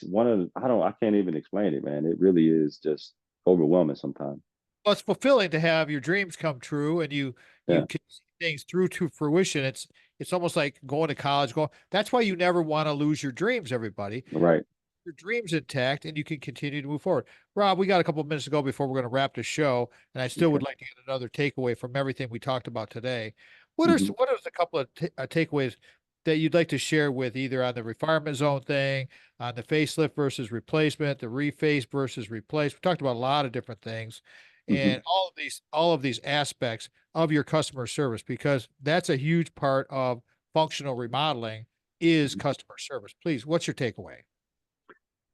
one of I can't even explain it, man. It really is just overwhelming sometimes. Well, it's fulfilling to have your dreams come true and you Yeah, can see things through to fruition. It's almost like going to college. That's why you never want to lose your dreams, everybody. right. Your dreams intact and you can continue to move forward. Rob, we got a couple of minutes to go before we're going to wrap the show, and I still would Okay. like to get another takeaway from everything we talked about today. Hmm. What are the couple of takeaways that you'd like to share with either on the refinement zone thing, on the facelift versus replacement, the reface versus replace? We talked about a lot of different things, Hmm. and all of these aspects of your customer service, because that's a huge part of functional remodeling is customer service. Please, what's your takeaway?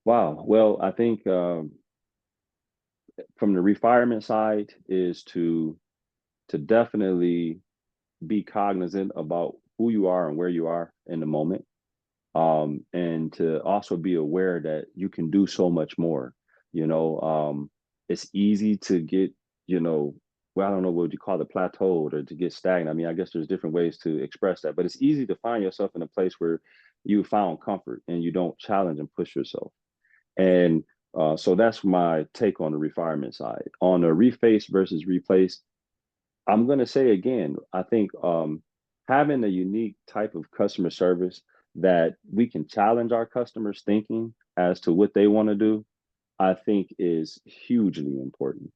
Wow. Well, I think from the refinement side is to to definitely be cognizant about who you are and where you are in the moment. And to also be aware that you can do so much more. It's easy to get, well, I don't know what you call it, plateaued or to get stagnant. I mean, I guess there's different ways to express that, but it's easy to find yourself in a place where you found comfort and you don't challenge and push yourself. And so that's my take on the refinement side. On the reface versus replace, I'm going to say again, I think having a unique type of customer service that we can challenge our customers' thinking as to what they want to do, I think is hugely important.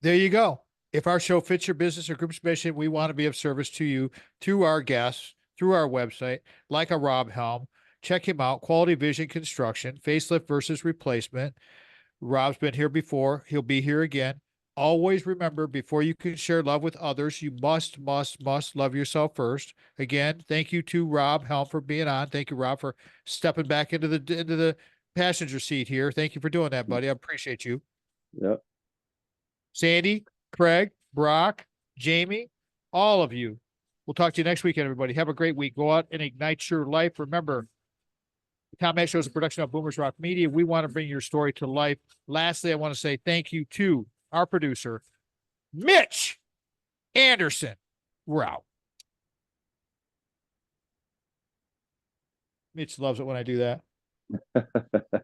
There you go. If our show fits your business or group's mission, we want to be of service to you, to our guests, through our website, like a Rob Helm. Check him out. Quality Vision Construction, facelift versus replacement. Rob's been here before. He'll be here again. Always remember, before you can share love with others, you must love yourself first. Again, thank you to Rob Helm for being on. Thank you, Rob, for stepping back into the passenger seat here. Thank you for doing that, buddy. I appreciate you. Yep. Sandy, Craig, Brock, Jamie, all of you. We'll talk to you next weekend, everybody. Have a great week. Go out and ignite your life. Remember, the Tom Matt Show is a production of Boomers Rock Media. We want to bring your story to life. Lastly, I want to say thank you to our producer, Mitch Anderson. We're out. Mitch loves it when I do that.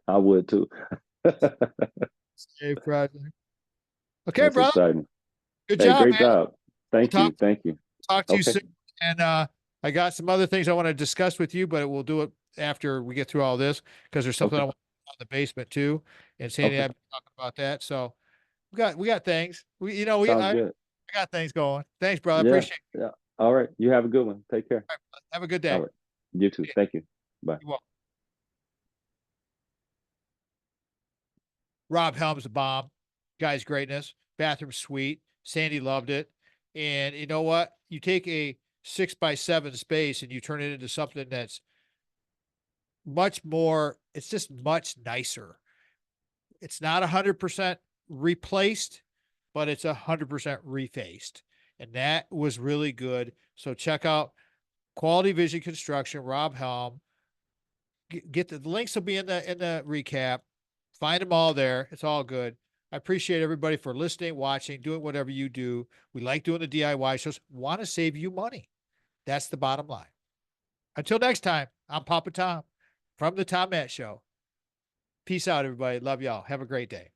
I would too. Hey, Friday. Okay, That's brother. exciting. Good Hey, job, great man. job. Thank We'll you. Thank you. Talk to you Okay. soon. And I got some other things I want to discuss with you, but we'll do it after we get through all this because there's something Okay. I want to do in the basement too. And Sandy and I have been talking about that. So we got things. Sounds good. I got things going. Thanks, brother. Yeah. Appreciate it. Yeah. All right. You have a good one. Take care. Have a good All day. right. You too. Thank you. Bye. You're welcome. Rob Helm's a bomb. Guy's greatness. Bathroom suite. Sandy loved it. And you know what? You take a 6x7 space and you turn it into something that's much more, it's just much nicer. It's not 100% replaced, but it's 100% refaced. And that was really good. So check out Quality Vision Construction, Rob Helm. Get the links will be in the recap. Find them all there. It's all good. I appreciate everybody for listening, watching, doing whatever you do. We like doing the DIY shows. Want to save you money. That's the bottom line. Until next time, I'm Papa Tom from the Tom Matt Show. Peace out, everybody. Love y'all. Have a great day.